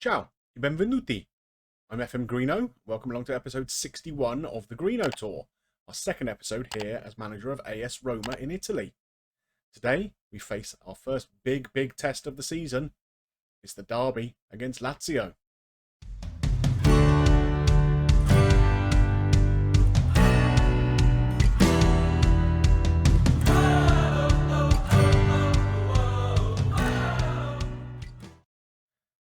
Ciao, e benvenuti. I'm FMGreeno. Welcome along to episode 61 of the Greeno Tour, our second episode here as manager of AS Roma in Italy. Today, we face our first big test of the season. It's the derby against Lazio.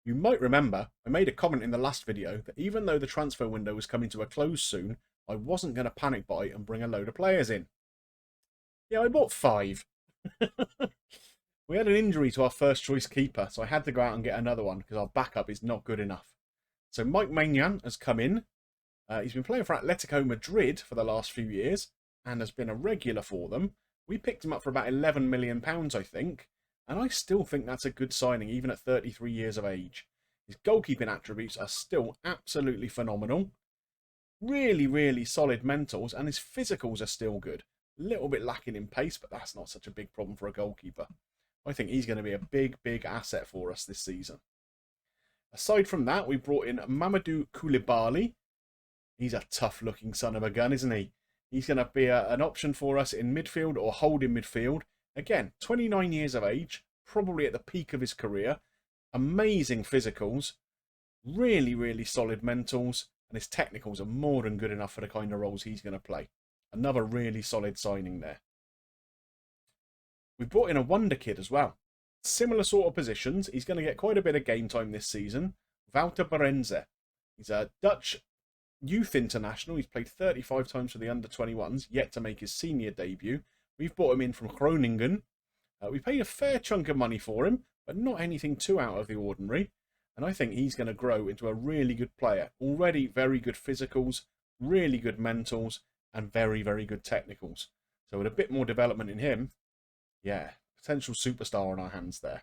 You might remember I made a comment in the last video that even though the transfer window was coming to a close soon, I wasn't going to panic buy and bring a load of players in. Yeah, I bought 5. We had an injury to our first choice keeper, so I had to go out and get another one because our backup is not good enough. So Mike Maignan has come in. He's been playing for Atletico Madrid for the last few years and has been a regular for them. We picked him up for about £11 million, I think. And I still think that's a good signing, even at 33 years of age. His goalkeeping attributes are still absolutely phenomenal. Really solid mentals, and his physicals are still good. A little bit lacking in pace, but that's not such a big problem for a goalkeeper. I think he's going to be a big asset for us this season. Aside from that, we brought in Mamadou Koulibaly. He's a tough-looking son of a gun, isn't he? He's going to be an option for us in midfield or holding midfield. Again, 29 years of age, probably at the peak of his career. Amazing physicals, really solid mentals, and his technicals are more than good enough for the kind of roles he's going to play. Another really solid signing there. We brought in a wonderkid as well. Similar sort of positions. He's going to get quite a bit of game time this season. Wouter Barenze. He's a Dutch youth international. He's played 35 times for the under-21s, yet to make his senior debut. We've brought him in from Groningen. We paid a fair chunk of money for him, but not anything too out of the ordinary. And I think he's going to grow into a really good player. Already very good physicals, really good mentals, and very good technicals. So with a bit more development in him, yeah, potential superstar on our hands there.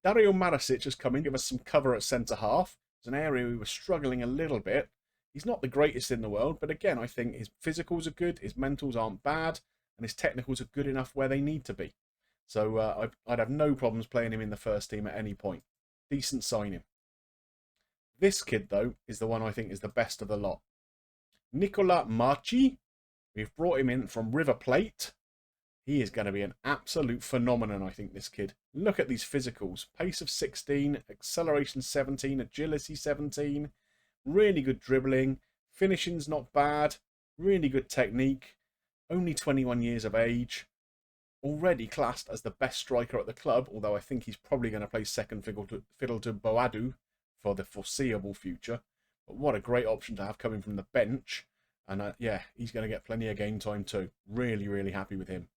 Dario Marasic has come in, give us some cover at centre-half. It's an area we were struggling a little bit. He's not the greatest in the world, but again, I think his physicals are good, his mentals aren't bad, and his technicals are good enough where they need to be. So I'd have no problems playing him in the first team at any point. Decent signing. This kid, though, is the one I think is the best of the lot. Nicola Marchi. We've brought him in from River Plate. He is going to be an absolute phenomenon, I think, this kid. Look at these physicals. Pace of 16, acceleration 17, agility 17. Really good dribbling. Finishing's not bad. Really good technique. Only 21 years of age. Already classed as the best striker at the club, although I think he's probably going to play second fiddle to Boadu for the foreseeable future. But what a great option to have coming from the bench. And yeah, he's going to get plenty of game time too. Really happy with him.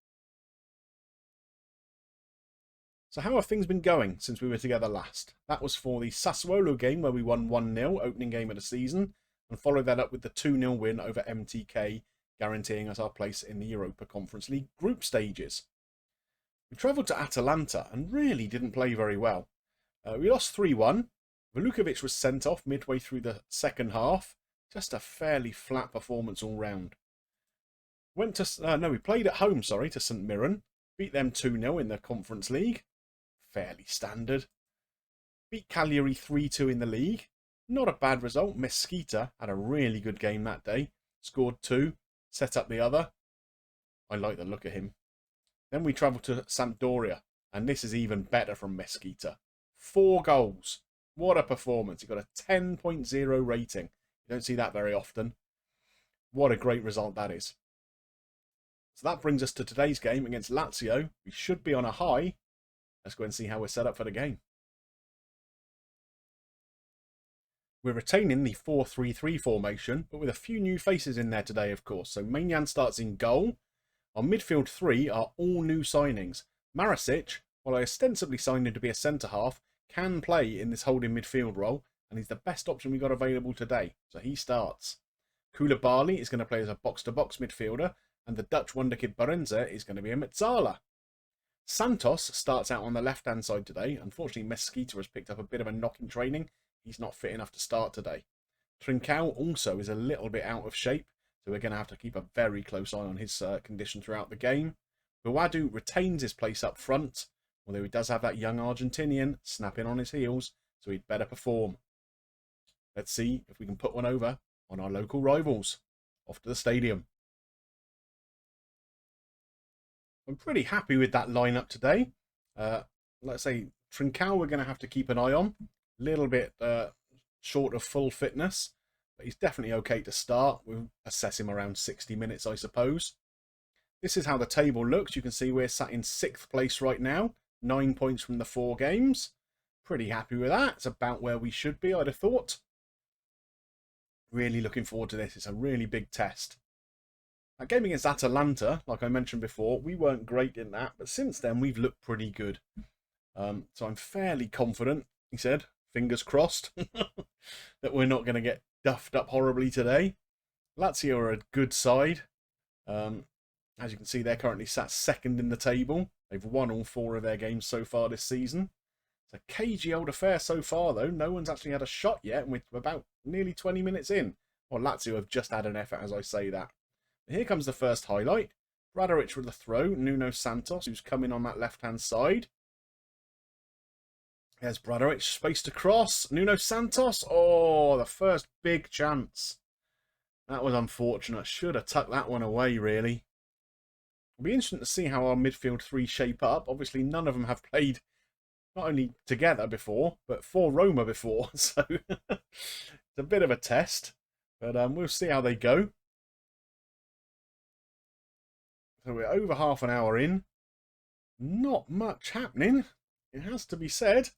So how have things been going since we were together last? That was for the Sassuolo game where we won 1-0, opening game of the season, and followed that up with the 2-0 win over MTK, guaranteeing us our place in the Europa Conference League group stages. We travelled to Atalanta and really didn't play very well. We lost 3-1. Velukovic was sent off midway through the second half. Just a fairly flat performance all round. We played at home, to St Mirren. Beat them 2-0 in the Conference League. Fairly standard. Beat Cagliari 3-2 in the league. Not a bad result. Mesquita had a really good game that day. Scored 2. Set up the other. I like the look of him. Then we travelled to Sampdoria, and this is even better from Mesquita. 4 goals. What a performance. He got a 10.0 rating. You don't see that very often. What a great result that is. So that brings us to today's game against Lazio. We should be on a high. Let's go and see how we're set up for the game. We're retaining the 4-3-3 formation, but with a few new faces in there today, of course. So Maignan starts in goal. Our midfield 3 are all new signings. Marasic, while I ostensibly signed him to be a centre-half, can play in this holding midfield role, and he's the best option we got available today. So he starts. Koulibaly is going to play as a box-to-box midfielder, and the Dutch wonderkid Barenze is going to be a mezzala. Santos starts out on the left-hand side today. Unfortunately, Mesquita has picked up a bit of a knock in training. He's not fit enough to start today. Trincao also is a little bit out of shape, so we're going to have to keep a very close eye on his condition throughout the game. Boadu retains his place up front, although he does have that young Argentinian snapping on his heels, so he'd better perform. Let's see if we can put one over on our local rivals. Off to the stadium. I'm pretty happy with that lineup today. Let's say Trincao we're going to have to keep an eye on. A little bit short of full fitness, but he's definitely okay to start. We'll assess him around 60 minutes, I suppose. This is how the table looks. You can see we're sat in 6th place right now. 9 points from the 4 games. Pretty happy with that. It's about where we should be, I'd have thought. Really looking forward to this. It's a really big test. That game against Atalanta, like I mentioned before, we weren't great in that, but since then we've looked pretty good. So I'm fairly confident, he said, fingers crossed, that we're not going to get duffed up horribly today. Lazio are a good side. As you can see, they're currently sat 2nd in the table. They've won all 4 of their games so far this season. It's a cagey old affair so far, though. No one's actually had a shot yet, and we're about nearly 20 minutes in. Well, Lazio have just had an effort as I say that. Here comes the first highlight. Bradaric with the throw. Nuno Santos, who's coming on that left-hand side. There's Bradaric, space to cross. Nuno Santos. Oh, the first big chance. That was unfortunate. Should have tucked that one away, really. It'll be interesting to see how our midfield 3 shape up. Obviously, none of them have played not only together before, but for Roma before. So, it's a bit of a test. But we'll see how they go. So we're over half an hour in. Not much happening, it has to be said.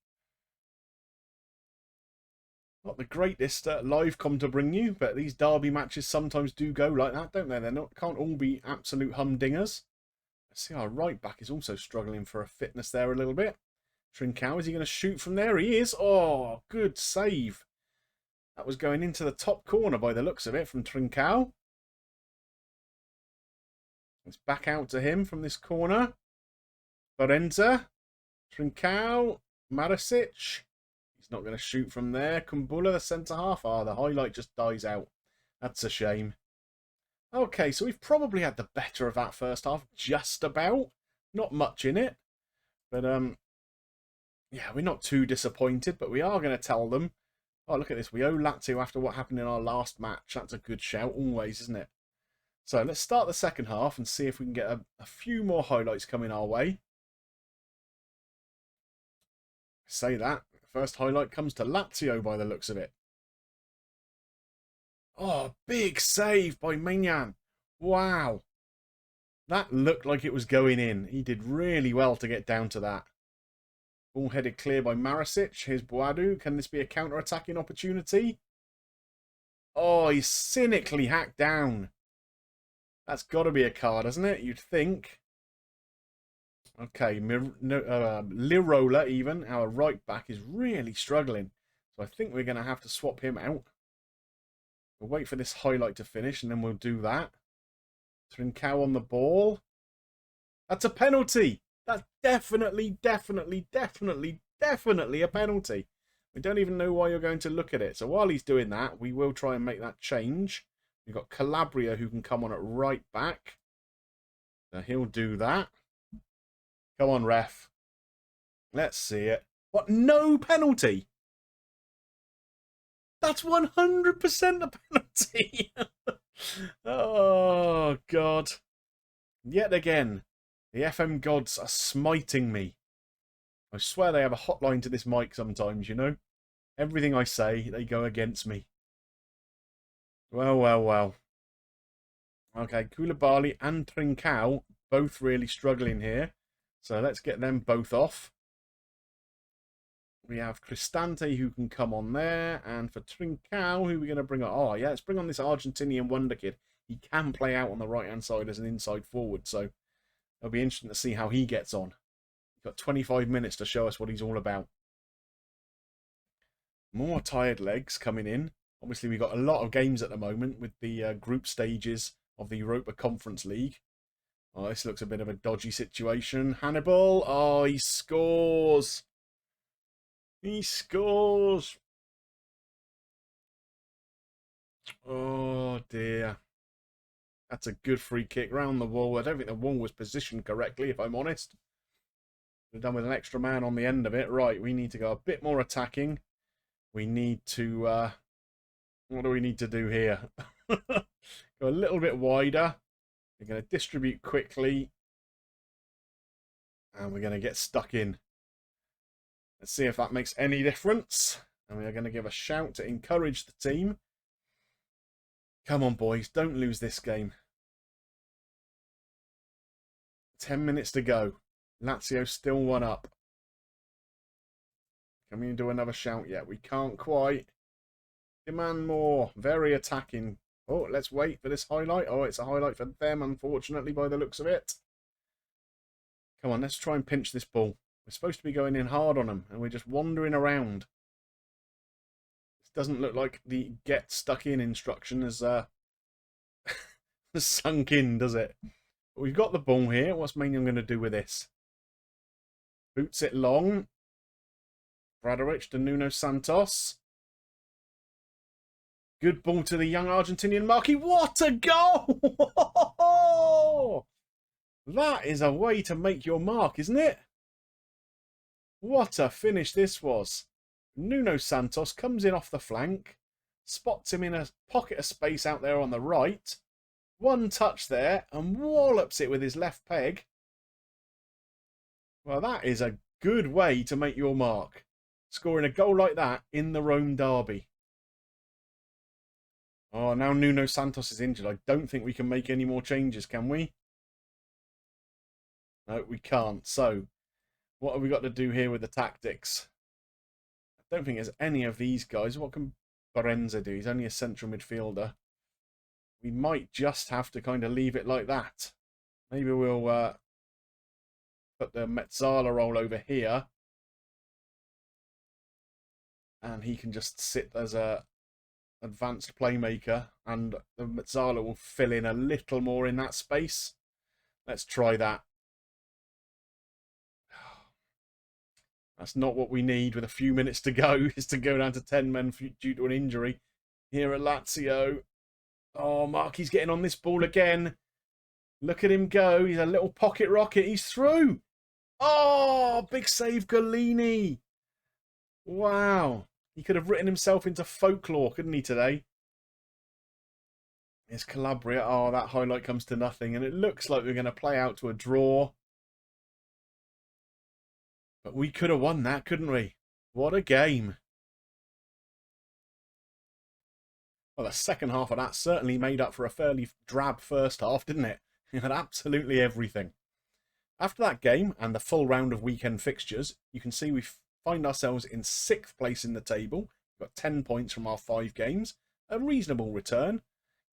Not the greatest live com to bring you, but these derby matches sometimes do go like that, don't they? Can't all be absolute humdingers. Let's see, our right back is also struggling for a fitness there a little bit. Trincao, is he going to shoot from there? He is. Oh, good save. That was going into the top corner by the looks of it from Trincao. It's back out to him from this corner. Forenza. Trincao. Marasic. He's not going to shoot from there. Kumbula, the centre-half. Ah, the highlight just dies out. That's a shame. Okay, so we've probably had the better of that first half. Just about. Not much in it. But, yeah, we're not too disappointed. But we are going to tell them. Oh, look at this. We owe Lazio after what happened in our last match. That's a good shout always, isn't it? So let's start the second half and see if we can get a few more highlights coming our way. Say that. First highlight comes to Lazio by the looks of it. Oh, big save by Maignan. Wow. That looked like it was going in. He did really well to get down to that. Ball headed clear by Marasic. Here's Boadu. Can this be a counter-attacking opportunity? Oh, he's cynically hacked down. That's got to be a card, hasn't it? You'd think. Okay, Lirola even, our right back, is really struggling. So I think we're going to have to swap him out. We'll wait for this highlight to finish and then we'll do that. Trincao on the ball. That's a penalty. That's definitely a penalty. We don't even know why you're going to look at it. So while he's doing that, we will try and make that change. We've got Calabria who can come on at right back. So he'll do that. Come on, ref. Let's see it. What? No penalty? That's 100% a penalty. Oh, God. Yet again, the FM gods are smiting me. I swear they have a hotline to this mic sometimes, you know. Everything I say, they go against me. Well. Okay, Koulibaly and Trincao both really struggling here. So let's get them both off. We have Cristante who can come on there. And for Trincao, who are we going to bring on? Oh, yeah, let's bring on this Argentinian wonderkid. He can play out on the right-hand side as an inside forward. So it'll be interesting to see how he gets on. He's got 25 minutes to show us what he's all about. More tired legs coming in. Obviously, we've got a lot of games at the moment with the group stages of the Europa Conference League. Oh, this looks a bit of a dodgy situation. Hannibal. Oh, he scores. He scores. Oh, dear. That's a good free kick round the wall. I don't think the wall was positioned correctly, if I'm honest. We're done with an extra man on the end of it. Right, we need to go a bit more attacking. we need to... what do we need to do here? Go a little bit wider. We're going to distribute quickly. And we're going to get stuck in. Let's see if that makes any difference. And we are going to give a shout to encourage the team. Come on, boys. Don't lose this game. 10 minutes to go. Lazio still 1 up. Can we do another shout yet? We can't quite. Demand more. Very attacking. Oh, let's wait for this highlight. Oh, it's a highlight for them, unfortunately, by the looks of it. Come on, let's try and pinch this ball. We're supposed to be going in hard on them, and we're just wandering around. This doesn't look like the get stuck in instruction has sunk in, does it? But we've got the ball here. What's Manion going to do with this? Boots it long. Bradovic to Nuno Santos. Good ball to the young Argentinian marquee. What a goal! That is a way to make your mark, isn't it? What a finish this was. Nuno Santos comes in off the flank, spots him in a pocket of space out there on the right. One touch there and wallops it with his left peg. Well, that is a good way to make your mark. Scoring a goal like that in the Rome derby. Oh, now Nuno Santos is injured. I don't think we can make any more changes, can we? No, we can't. So, what have we got to do here with the tactics? I don't think there's any of these guys. What can Barenza do? He's only a central midfielder. We might just have to kind of leave it like that. Maybe we'll put the Mezzala role over here. And he can just sit as a advanced playmaker. And the Mezzala will fill in a little more in that space. Let's try that. That's not what we need with a few minutes to go, is to go down to 10 men due to an injury here at Lazio. Oh, Marky's getting on this ball again. Look at him go. He's a little pocket rocket. He's through. Oh, big save, Golini. Wow. He could have written himself into folklore, couldn't he, today? Here's Calabria. Oh, that highlight comes to nothing. And it looks like we're going to play out to a draw. But we could have won that, couldn't we? What a game. Well, the second half of that certainly made up for a fairly drab first half, didn't it? It had absolutely everything. After that game and the full round of weekend fixtures, you can see we find ourselves in 6th place in the table. We've got 10 points from our 5 games. A reasonable return.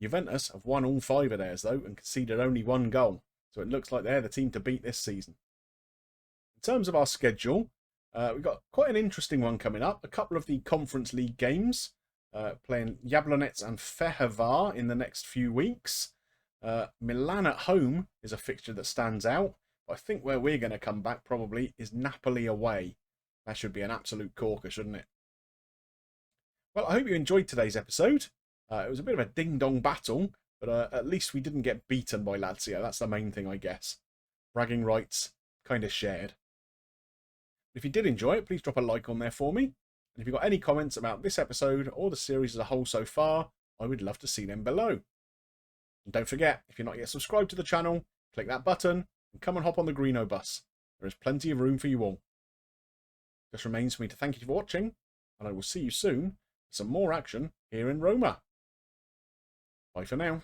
Juventus have won all 5 of theirs, though, and conceded only 1 goal. So it looks like they're the team to beat this season. In terms of our schedule, we've got quite an interesting one coming up. A couple of the Conference League games, playing Jablonec and Fehervar in the next few weeks. Milan at home is a fixture that stands out. But I think where we're going to come back probably is Napoli away. That should be an absolute corker, shouldn't it? Well, I hope you enjoyed today's episode. It was a bit of a ding-dong battle, but at least we didn't get beaten by Lazio. That's the main thing, I guess. Bragging rights kind of shared. If you did enjoy it, please drop a like on there for me. And if you've got any comments about this episode or the series as a whole so far, I would love to see them below. And don't forget, if you're not yet subscribed to the channel, click that button and come and hop on the Greenobus. There is plenty of room for you all. Just remains for me to thank you for watching, and I will see you soon for some more action here in Roma. Bye for now.